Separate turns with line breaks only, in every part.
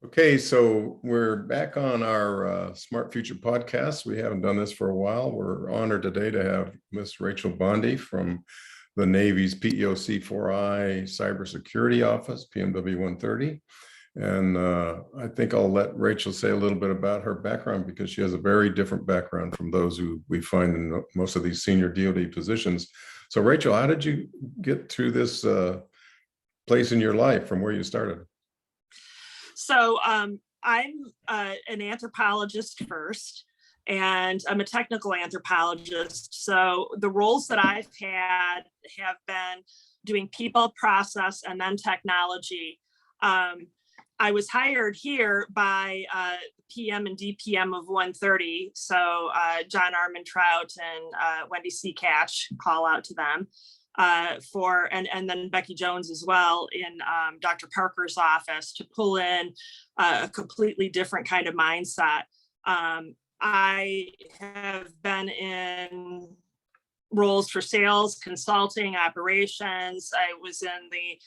Okay, so we're back on our Smart Future podcast. We haven't done this for a while. We're honored today to have Miss Rachel Bondi from the Navy's PEOC-4I Cybersecurity Office, PMW 130. And I think I'll let Rachel say a little bit about her background because she has a very different background from those who we find in most of these senior DoD positions. So Rachel, how did you get to this place in your life from where you started?
So I'm an anthropologist first, and I'm a technical anthropologist. So the roles that I've had have been doing people, process, and then technology. I was hired here by PM and DPM of 130. So John Armentrout and Wendy C. Catch, call out to them. And then Becky Jones as well in Dr. Parker's office to pull in a completely different kind of mindset. I have been in roles for sales, consulting, operations. I was in the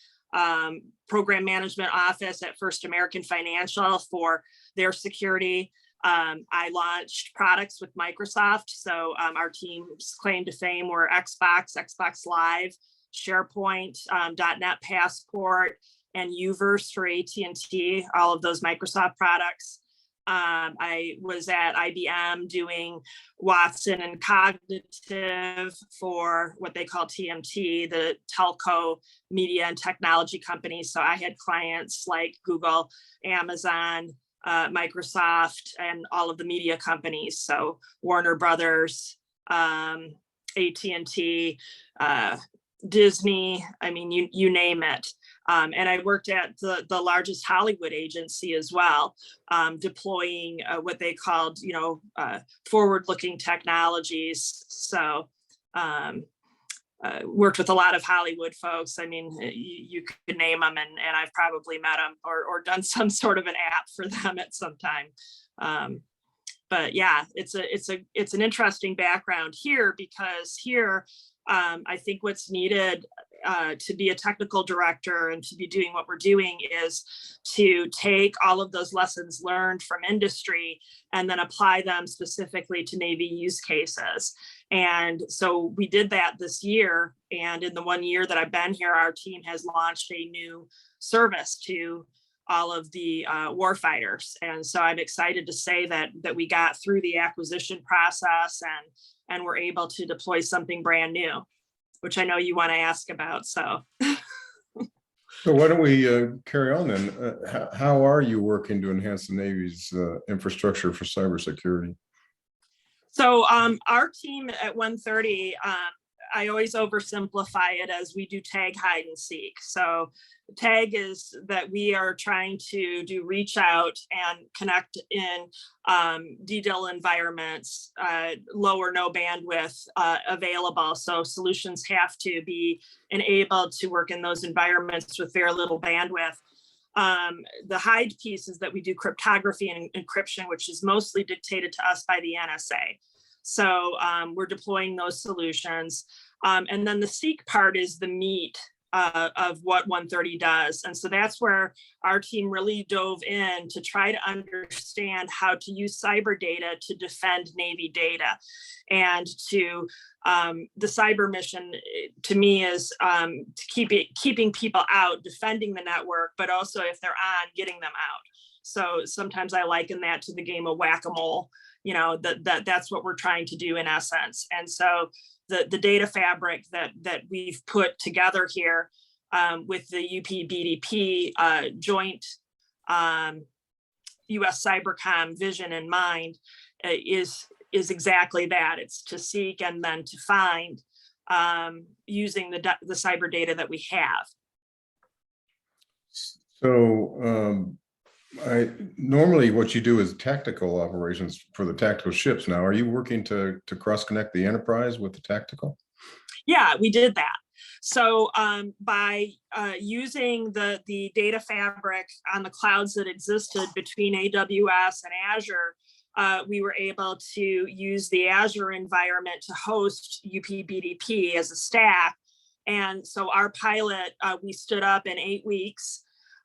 program management office at First American Financial for their security. I launched products with Microsoft. So our team's claim to fame were Xbox, Xbox Live, SharePoint, .NET Passport, and Uverse for AT&T, all of those Microsoft products. I was at IBM doing Watson and Cognitive for what they call TMT, the telco, media, and technology companies. So I had clients like Google, Amazon, Microsoft, and all of the media companies. So Warner Brothers, AT&T, Disney, I mean, you name it. And I worked at the largest Hollywood agency as well, deploying what they called, forward-looking technologies. So worked with a lot of Hollywood folks. I mean, you could name them, and I've probably met them or done some sort of an app for them at some time. But yeah, it's an interesting background here because here, I think what's needed to be a technical director and to be doing what we're doing is to take all of those lessons learned from industry and then apply them specifically to Navy use cases. And so we did that this year. And in the 1 year that I've been here, our team has launched a new service to all of the warfighters. And so I'm excited to say that we got through the acquisition process and we're able to deploy something brand new, which I know you want to ask about. So
why don't we carry on then? How are you working to enhance the Navy's infrastructure for cybersecurity?
So our team at 130, I always oversimplify it as we do tag, hide, and seek. So tag is that we are trying to do reach out and connect in DDIL environments, low or no bandwidth available. So solutions have to be enabled to work in those environments with very little bandwidth. The hide piece is that we do cryptography and encryption, which is mostly dictated to us by the NSA. So we're deploying those solutions. And then the seek part is the meat of what 130 does. And so that's where our team really dove in to try to understand how to use cyber data to defend Navy data. And to the cyber mission to me is keeping people out, defending the network, but also if they're on, getting them out. So sometimes I liken that to the game of whack-a-mole. That's what we're trying to do in essence. And so the data fabric that we've put together here with the UP-BDP joint US Cybercom vision in mind is exactly that. It's to seek and then to find using the cyber data that we have.
So normally what you do is tactical operations for the tactical ships. Now, are you working to cross connect the enterprise with the tactical?
Yeah, we did that. So by using the data fabric on the clouds that existed between AWS and Azure, we were able to use the Azure environment to host UP-BDP as a stack. And so our pilot, we stood up in 8 weeks.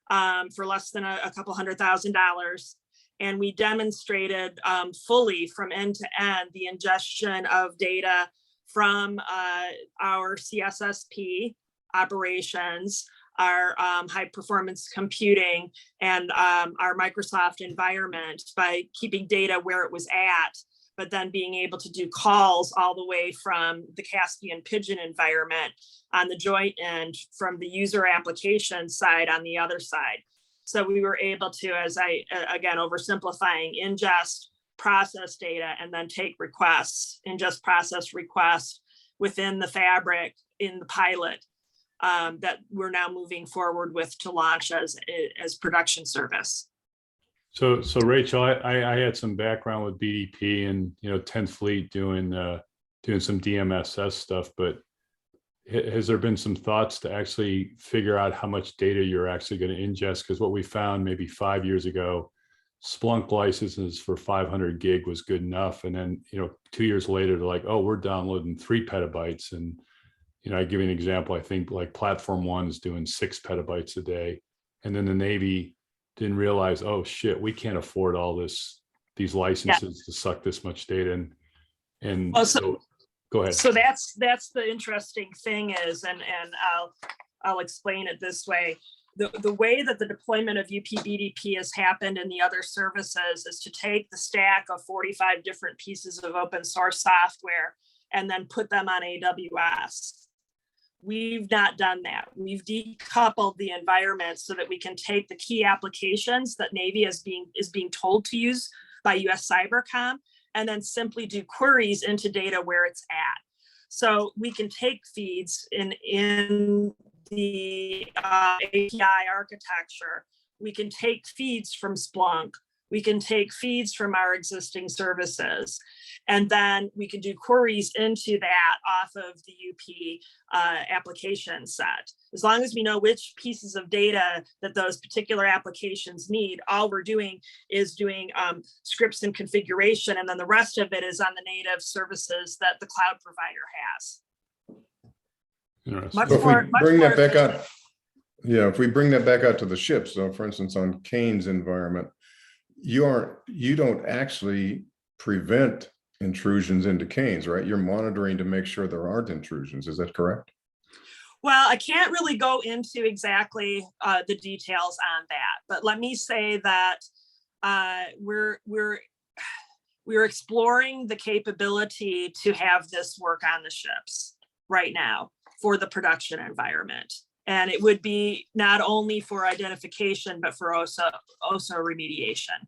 for less than a couple $100,000. And we demonstrated fully from end to end the ingestion of data from our CSSP operations, our high performance computing, and our Microsoft environment by keeping data where it was at, but then being able to do calls all the way from the Caspian Pigeon environment on the joint end from the user application side on the other side. So we were able to, as I, again, oversimplifying, ingest, process data, and then take requests, ingest, process, request within the fabric in the pilot that we're now moving forward with to launch as production service.
So Rachel, I had some background with BDP and 10th Fleet doing some DMSS stuff, but has there been some thoughts to actually figure out how much data you're actually going to ingest? Because what we found maybe 5 years ago, Splunk licenses for 500 gig was good enough, and then 2 years later they're like, oh, we're downloading 3 petabytes, and I give you an example. I think like Platform One's doing 6 petabytes a day, and then the Navy didn't realize, oh shit, we can't afford all these licenses to suck this much data in. And so go ahead.
So that's the interesting thing is, and I'll explain it this way. The way that the deployment of UPBDP has happened in the other services is to take the stack of 45 different pieces of open source software and then put them on AWS. We've not done that. We've decoupled the environment so that we can take the key applications that Navy is being told to use by US Cybercom, and then simply do queries into data where it's at. So we can take feeds in the API architecture. We can take feeds from Splunk. We can take feeds from our existing services, and then we can do queries into that off of the UP application set. As long as we know which pieces of data that those particular applications need, all we're doing is doing scripts and configuration, and then the rest of it is on the native services that the cloud provider has.
If we bring that back out to the ships, so for instance, on Kane's environment, you don't actually prevent intrusions into Kane's, right? You're monitoring to make sure there aren't intrusions. Is that correct?
Well, I can't really go into exactly the details on that, but let me say that we're exploring the capability to have this work on the ships right now for the production environment. And it would be not only for identification, but for also remediation.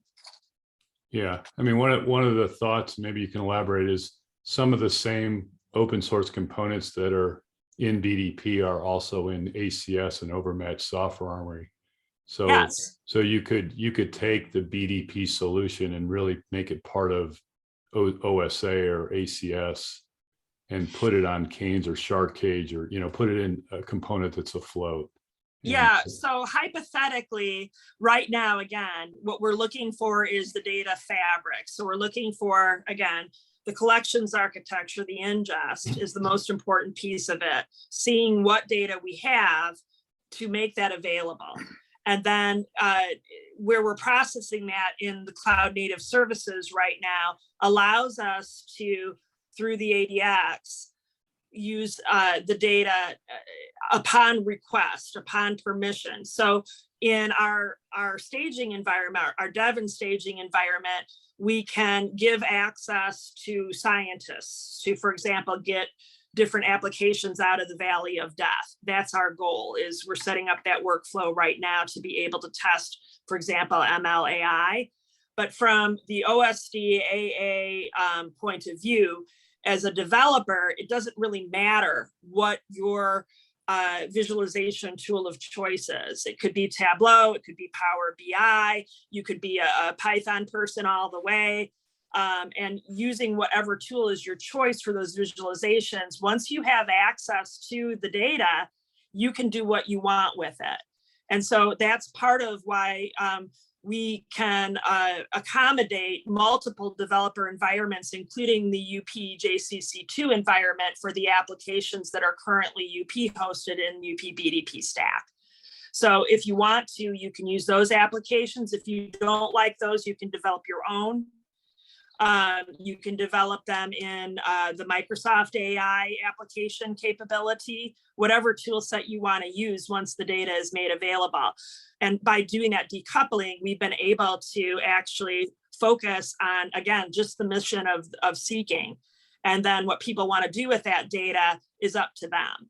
Yeah, I mean, one of the thoughts, maybe you can elaborate, is some of the same open source components that are in BDP are also in ACS and Overmatch Software Armory. So,
yes.
So you could take the BDP solution and really make it part of OSA or ACS and put it on Kane's or Shark Cage, or put it in a component that's afloat.
Yeah, so hypothetically, right now, again, what we're looking for is the data fabric. So we're looking for, again, the collections architecture, the ingest is the most important piece of it, seeing what data we have to make that available. And then where we're processing that in the cloud native services right now allows us to, through the ADX, use the data upon request, upon permission. So in our staging environment, our dev and staging environment, we can give access to scientists to, for example, get different applications out of the valley of death. That's our goal, is we're setting up that workflow right now to be able to test, for example, ML/AI. But from the OSD AA point of view, as a developer, it doesn't really matter what your visualization tool of choice is. It could be Tableau, it could be Power BI, you could be a Python person all the way. And using whatever tool is your choice for those visualizations, once you have access to the data, you can do what you want with it. And so that's part of why we can accommodate multiple developer environments, including the UP JCC2 environment for the applications that are currently UP hosted in UP BDP stack. So if you want to, you can use those applications. If you don't like those, you can develop your own. You can develop them in the Microsoft AI application capability, whatever tool set you want to use once the data is made available. And by doing that decoupling, we've been able to actually focus on, again, just the mission of seeking. And then what people want to do with that data is up to them.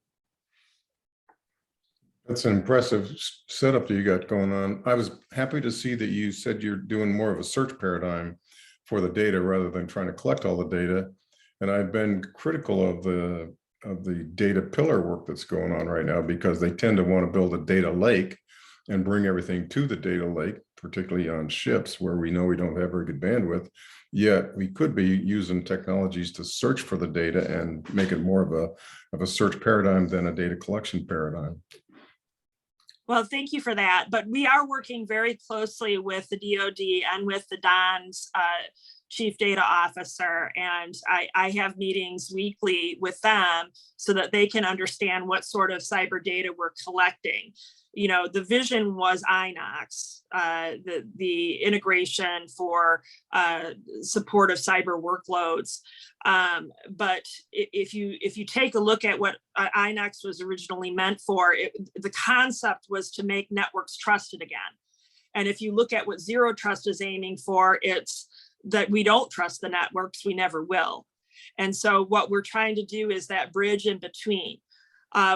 That's an impressive setup that you got going on. I was happy to see that you said you're doing more of a search paradigm for the data rather than trying to collect all the data. And I've been critical of the data pillar work that's going on right now, because they tend to want to build a data lake and bring everything to the data lake, particularly on ships where we know we don't have very good bandwidth. Yet we could be using technologies to search for the data and make it more of a search paradigm than a data collection paradigm.
Well, thank you for that. But we are working very closely with the DoD and with the DON's chief data officer. And I have meetings weekly with them so that they can understand what sort of cyber data we're collecting. You know, the vision was INOX, the integration for support of cyber workloads. But if you take a look at what INOX was originally meant for, the concept was to make networks trusted again. And if you look at what Zero Trust is aiming for, it's that we don't trust the networks, we never will. And so what we're trying to do is that bridge in between.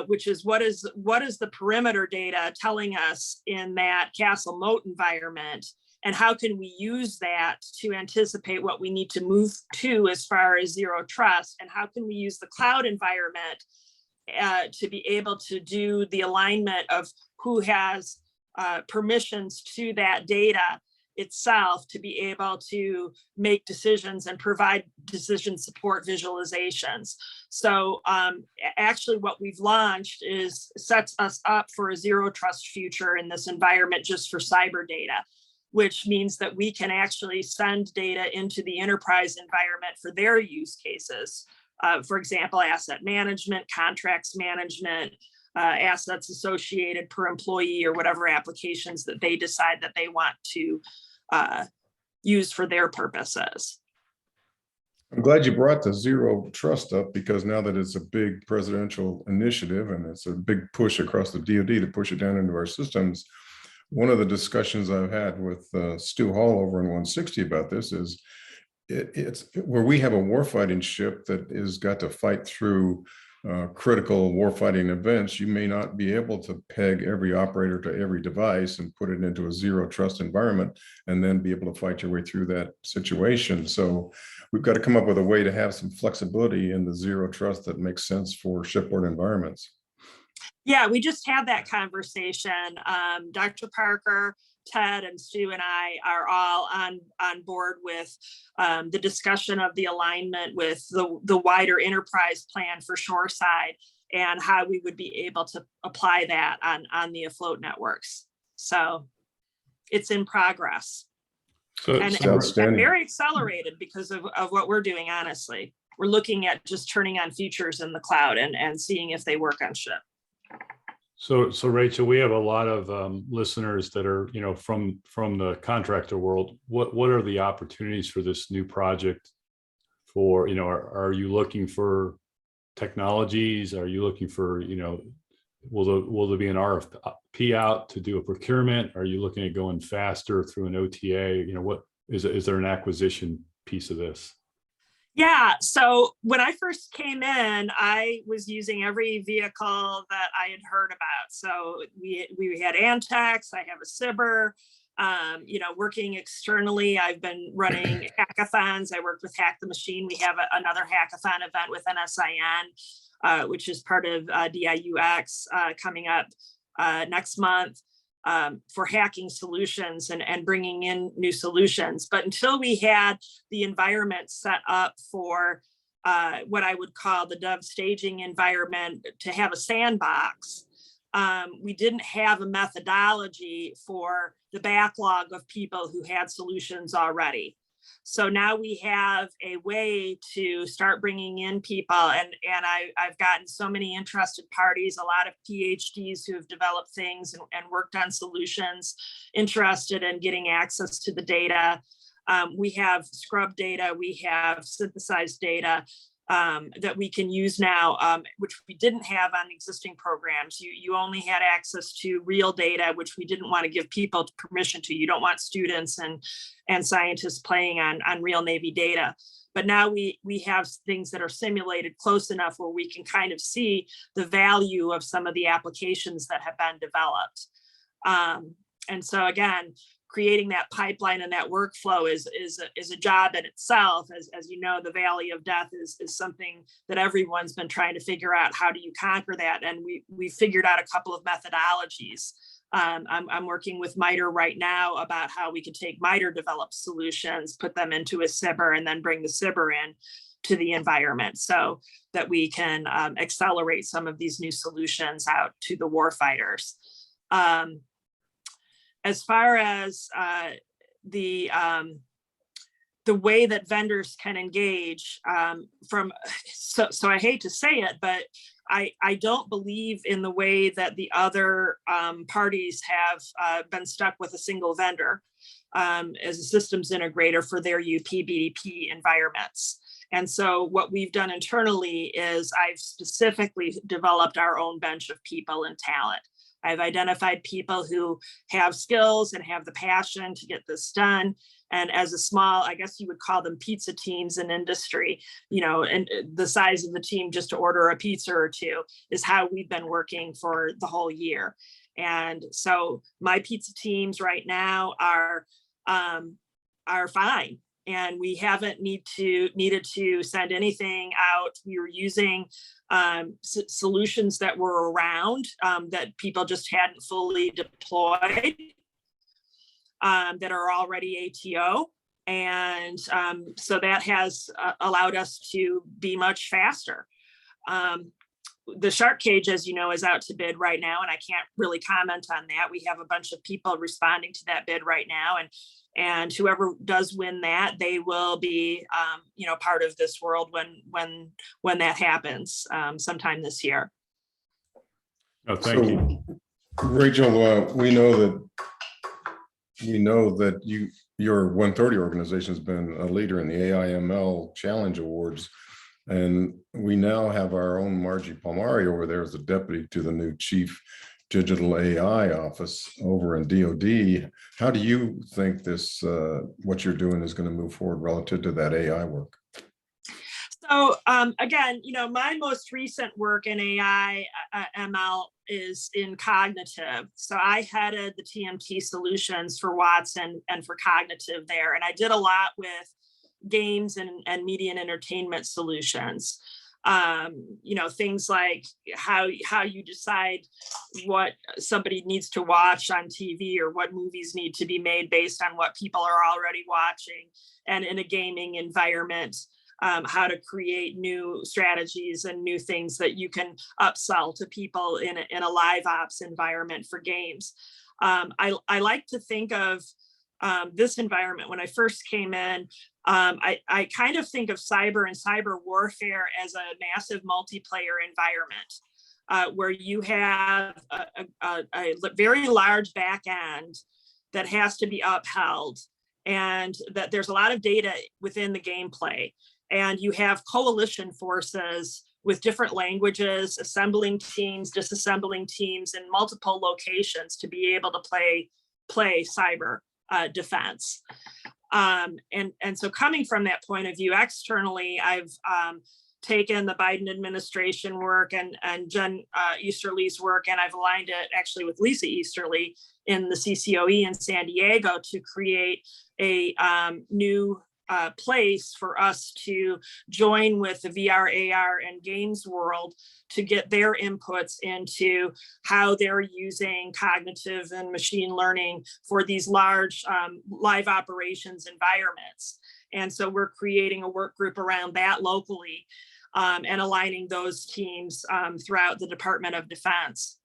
Which is what is the perimeter data telling us in that castle moat environment, and how can we use that to anticipate what we need to move to as far as zero trust, and how can we use the cloud environment to be able to do the alignment of who has permissions to that data itself to be able to make decisions and provide decision support visualizations. So actually what we've launched sets us up for a zero trust future in this environment just for cyber data, which means that we can actually send data into the enterprise environment for their use cases. For example, asset management, contracts management, assets associated per employee, or whatever applications that they decide that they want to use for their purposes.
I'm glad you brought the zero trust up, because now that it's a big presidential initiative and it's a big push across the DoD to push it down into our systems, one of the discussions I've had with Stu Hall over in 160 about this is it's where we have a warfighting ship that has got to fight through critical warfighting events. You may not be able to peg every operator to every device and put it into a zero trust environment and then be able to fight your way through that situation. So we've got to come up with a way to have some flexibility in the zero trust that makes sense for shipboard environments.
Yeah, we just had that conversation. Dr. Parker, Ted, and Stu and I are all on board with the discussion of the alignment with the wider enterprise plan for shoreside and how we would be able to apply that on the afloat networks. So it's in progress.
So,
and very accelerated because of what we're doing, honestly. We're looking at just turning on features in the cloud and seeing if they work on ship.
So Rachel, we have a lot of listeners that are, from the contractor world. What are the opportunities for this new project? For, are you looking for technologies? Are you looking for, will there be an RFP out to do a procurement? Are you looking at going faster through an OTA? What is there an acquisition piece of this?
Yeah, so when I first came in, I was using every vehicle that I had heard about. So we had Antex, I have a Cyber, working externally. I've been running hackathons. I worked with Hack the Machine. We have another hackathon event with NSIN, which is part of DIUX coming up next month. For hacking solutions and bringing in new solutions. But until we had the environment set up for what I would call the Dove staging environment to have a sandbox, we didn't have a methodology for the backlog of people who had solutions already. So now we have a way to start bringing in people, and I've gotten so many interested parties, a lot of PhDs who have developed things and worked on solutions, interested in getting access to the data. We have scrub data, we have synthesized data that we can use now, which we didn't have on existing programs. You only had access to real data, which we didn't want to give people permission to. You don't want students and scientists playing on real Navy data. But now we have things that are simulated close enough where we can kind of see the value of some of the applications that have been developed. And so again, creating that pipeline and that workflow is a job in itself. As you know, the valley of death is something that everyone's been trying to figure out. How do you conquer that? And we figured out a couple of methodologies. I'm working with MITRE right now about how we could take MITRE developed solutions, put them into a SIBR, and then bring the SIBR in to the environment so that we can accelerate some of these new solutions out to the warfighters. As far as the way that vendors can engage so I hate to say it, but I don't believe in the way that the other parties have been stuck with a single vendor as a systems integrator for their UP BDP environments. And so what we've done internally is I've specifically developed our own bench of people and talent. I've identified people who have skills and have the passion to get this done. And as a small, I guess you would call them pizza teams in industry, and the size of the team just to order a pizza or two is how we've been working for the whole year. And so my pizza teams right now are fine. And we haven't needed to send anything out. We were using solutions that were around that people just hadn't fully deployed that are already ATO. And so that has allowed us to be much faster. The shark cage, as you know, is out to bid right now, and I can't really comment on that. We have a bunch of people responding to that bid right now, and whoever does win that, they will be, part of this world when that happens sometime this year.
Oh, thank you,
Rachel. We know that your 130 organization has been a leader in the AI/ML Challenge Awards. And we now have our own Margie Palmari over there as the deputy to the new chief digital AI office over in DoD. How do you think this, what you're doing is going to move forward relative to that AI work?
So again, my most recent work in AI ML is in cognitive. So I headed the TMT solutions for Watson and for cognitive there. And I did a lot with games and media and entertainment solutions. Things like how you decide what somebody needs to watch on TV or what movies need to be made based on what people are already watching. And in a gaming environment, how to create new strategies and new things that you can upsell to people in a live ops environment for games. I like to think of this environment. When I first came in, I kind of think of cyber and cyber warfare as a massive multiplayer environment where you have a very large back end that has to be upheld, and that there's a lot of data within the gameplay. And you have coalition forces with different languages, assembling teams, disassembling teams in multiple locations to be able to play cyber defense. And so coming from that point of view externally, I've taken the Biden administration work and Jen Easterly's work, and I've aligned it actually with Lisa Easterly in the CCOE in San Diego to create a new place for us to join with the VR, AR, and games world to get their inputs into how they're using cognitive and machine learning for these large live operations environments. And so we're creating a work group around that locally and aligning those teams throughout the Department of Defense.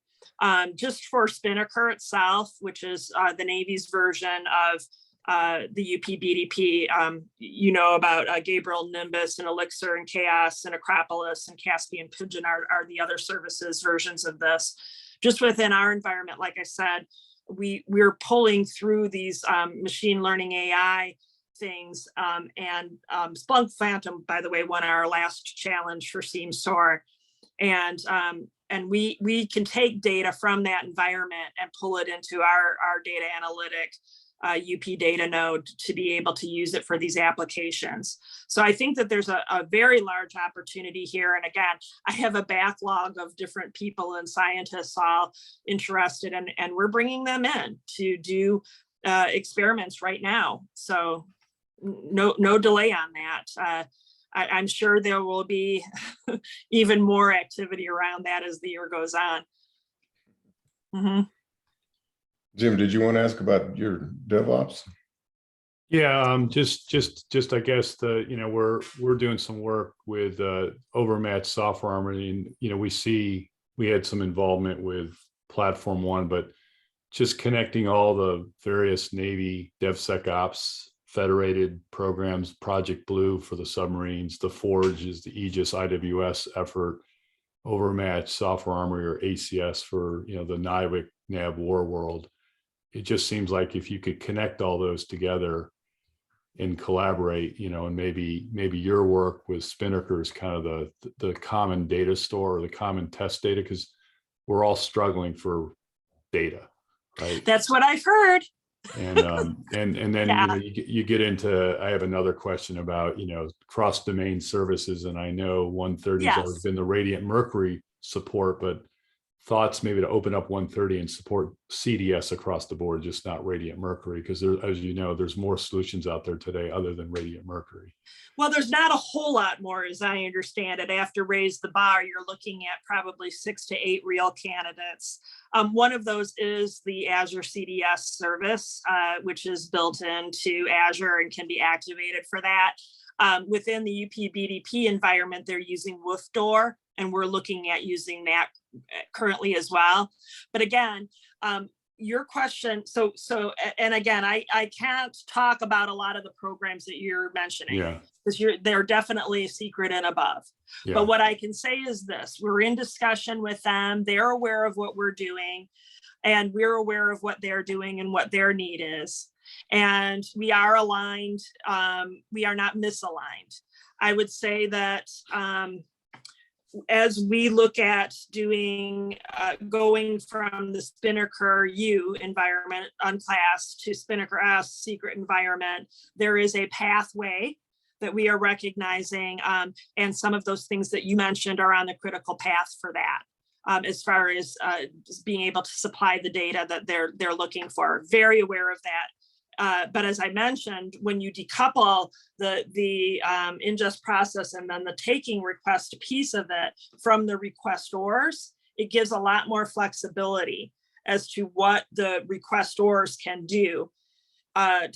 Just for Spinnaker itself, which is the Navy's version of the UPBDP. You know about Gabriel, Nimbus, and Elixir, and Chaos, and Acropolis, and Caspian Pigeon are the other services versions of this. Just within our environment, like I said, we're pulling through these machine learning AI things, and Splunk Phantom, by the way, won our last challenge for SIEM SOAR. And we can take data from that environment and pull it into our data analytic UP data node to be able to use it for these applications. So I think that there's a very large opportunity here. And again, I have a backlog of different people and scientists all interested, and we're bringing them in to do experiments right now. So no delay on that. I'm sure there will be even more activity around that as the year goes on. Mm-hmm.
Jim, did you want to ask about your DevOps?
Yeah, just I guess we're doing some work with Overmatch Software Armory, and we had some involvement with Platform One, but just connecting all the various Navy DevSecOps federated programs, Project Blue for the submarines, the Forge is the Aegis IWS effort, Overmatch Software Armory or ACS for the NIWC NAV War World. It just seems like if you could connect all those together and collaborate, and maybe your work with Spinnaker is kind of the common data store or the common test data, because we're all struggling for data, right?
That's what I've heard.
And then
Yeah.
you get into, I have another question about cross domain services, and I know 130 has always been the Radiant Mercury support, but thoughts maybe to open up 130 and support CDS across the board, just not Radiant Mercury, because as you know, there's more solutions out there today other than Radiant Mercury.
Well, there's not a whole lot more, as I understand it. After Raise the Bar, you're looking at probably 6 to 8 real candidates. One of those is the Azure CDS service, which is built into Azure and can be activated for that. Within the UPBDP environment, they're using WoofDoor, and we're looking at using that currently as well. But again, your question, and again, I can't talk about a lot of the programs that you're mentioning, because they're definitely secret and above. Yeah. But what I can say is this: we're in discussion with them. They're aware of what we're doing, and we're aware of what they're doing and what their need is. And we are aligned. We are not misaligned. I would say that as we look at doing, going from the Spinnaker U environment, unclassed, to Spinnaker S secret environment, there is a pathway that we are recognizing, and some of those things that you mentioned are on the critical path for that, as far as being able to supply the data that they're looking for. Very aware of that. But as I mentioned, when you decouple the ingest process and then the taking request piece of it from the requestors, it gives a lot more flexibility as to what the requestors can do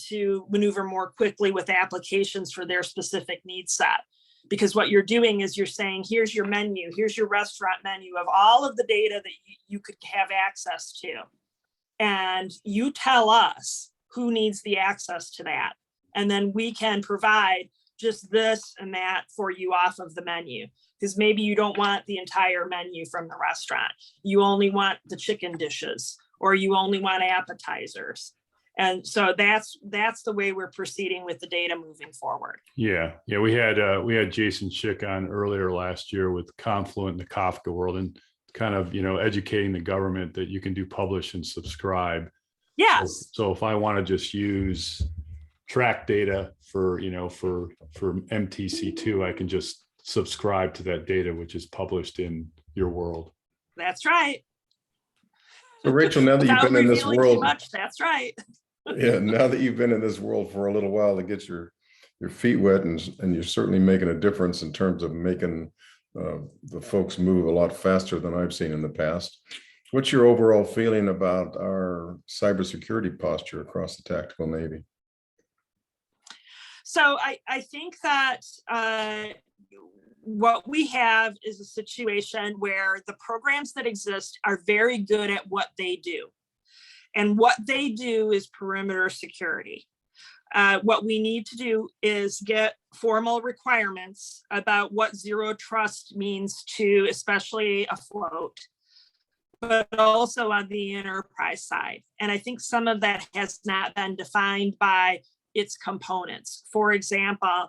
to maneuver more quickly with applications for their specific need set. Because what you're doing is you're saying, here's your menu, here's your restaurant menu of all of the data that you could have access to. And you tell us who needs the access to that. And then we can provide just this and that for you off of the menu. Because maybe you don't want the entire menu from the restaurant. You only want the chicken dishes, or you only want appetizers. And so that's the way we're proceeding with the data moving forward.
Yeah. We had Jason Schick on earlier last year with Confluent and the Kafka world, and kind of, educating the government that you can do publish and subscribe.
Yes.
So if I want to just use track data for MTC2, I can just subscribe to that data, which is published in your world.
That's right.
So Rachel, now that you've been in this world,
that's right.
Yeah, now that you've been in this world for a little while, to get your feet wet, and you're certainly making a difference in terms of making the folks move a lot faster than I've seen in the past. What's your overall feeling about our cybersecurity posture across the tactical Navy?
So I think that what we have is a situation where the programs that exist are very good at what they do. And what they do is perimeter security. What we need to do is get formal requirements about what zero trust means to especially afloat, but also on the enterprise side. And I think some of that has not been defined by its components. For example,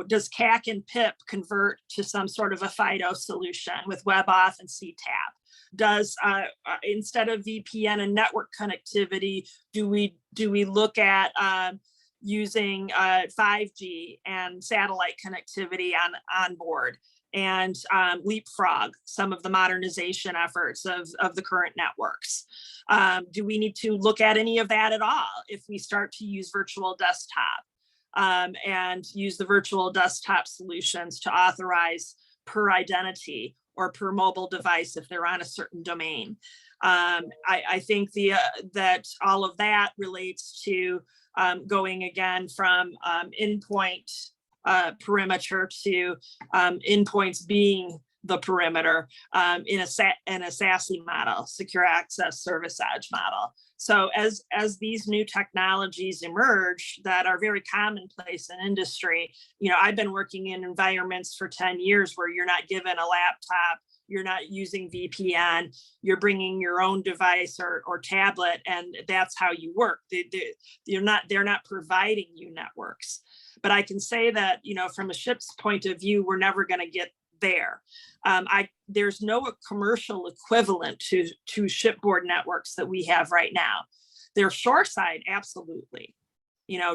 does CAC and PIP convert to some sort of a FIDO solution with WebAuth and CTAP? Does instead of VPN and network connectivity, do we look at using 5G and satellite connectivity on board, and leapfrog some of the modernization efforts of the current networks? Do we need to look at any of that at all if we start to use virtual desktop and use the virtual desktop solutions to authorize per identity or per mobile device if they're on a certain domain? I think that all of that relates to going again from endpoint perimeter to endpoints being the perimeter in a SASE model, secure access service edge model. So as these new technologies emerge that are very commonplace in industry, I've been working in environments for 10 years where you're not given a laptop, you're not using VPN, you're bringing your own device or tablet, and that's how you work. They're not providing you networks. But I can say that, from a ship's point of view, we're never going to get there. There's no commercial equivalent to shipboard networks that we have right now. They're shoreside, absolutely.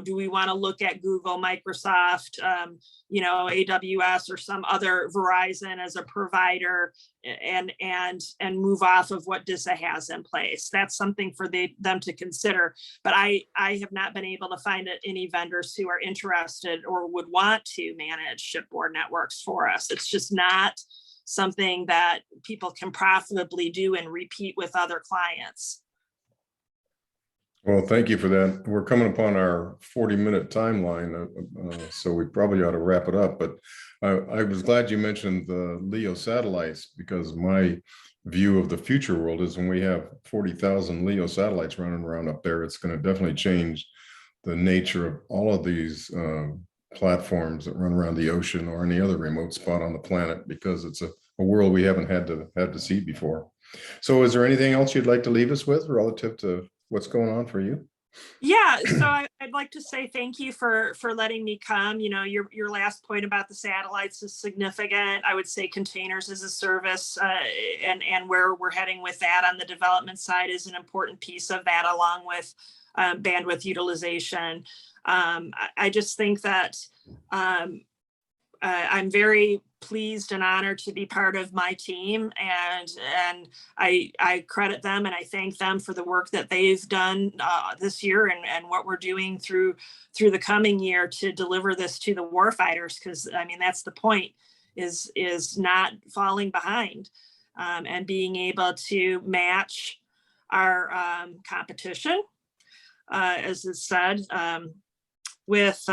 Do we want to look at Google, Microsoft, AWS, or some other Verizon as a provider and move off of what DISA has in place? That's something for them to consider. But I have not been able to find any vendors who are interested or would want to manage shipboard networks for us. It's just not something that people can profitably do and repeat with other clients.
Well, thank you for that. We're coming upon our 40-minute timeline, so we probably ought to wrap it up. But I was glad you mentioned the LEO satellites, because my view of the future world is when we have 40,000 LEO satellites running around up there, it's going to definitely change the nature of all of these platforms that run around the ocean or any other remote spot on the planet, because it's a world we haven't had to see before. So is there anything else you'd like to leave us with relative to what's going on for you?
Yeah, so I'd like to say thank you for letting me come. Your last point about the satellites is significant. I would say containers as a service and where we're heading with that on the development side is an important piece of that, along with bandwidth utilization. I just think that I'm very pleased and honored to be part of my team, and I credit them and I thank them for the work that they've done this year and what we're doing through the coming year to deliver this to the warfighters, because that's the point, is not falling behind and being able to match our competition, as is said, with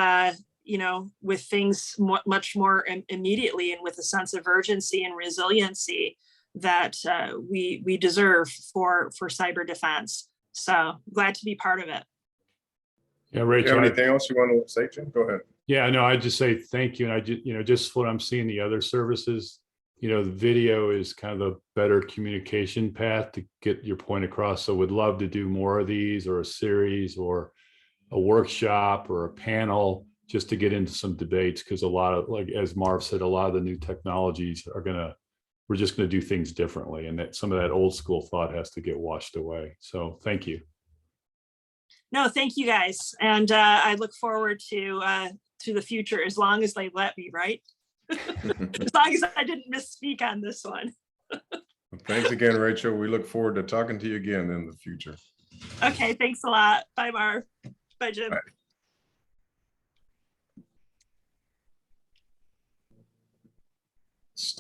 things much more immediately and with a sense of urgency and resiliency that we deserve for cyber defense. So glad to be part of it.
Yeah, Rachel.
Anything else you want to say, Jim? Go ahead.
Yeah, no, I just say thank you. And I just what I'm seeing the other services, the video is kind of a better communication path to get your point across. So would love to do more of these, or a series, or a workshop, or a panel, just to get into some debates, because a lot of, like as Marv said, a lot of the new technologies we're just going to do things differently, and that some of that old school thought has to get washed away. So thank you.
No, thank you guys, and I look forward to the future, as long as they let me, right? As long as I didn't misspeak on this one.
Thanks again, Rachel. We look forward to talking to you again in the future.
Okay, thanks a lot. Bye, Marv. Bye, Jim.
Bye.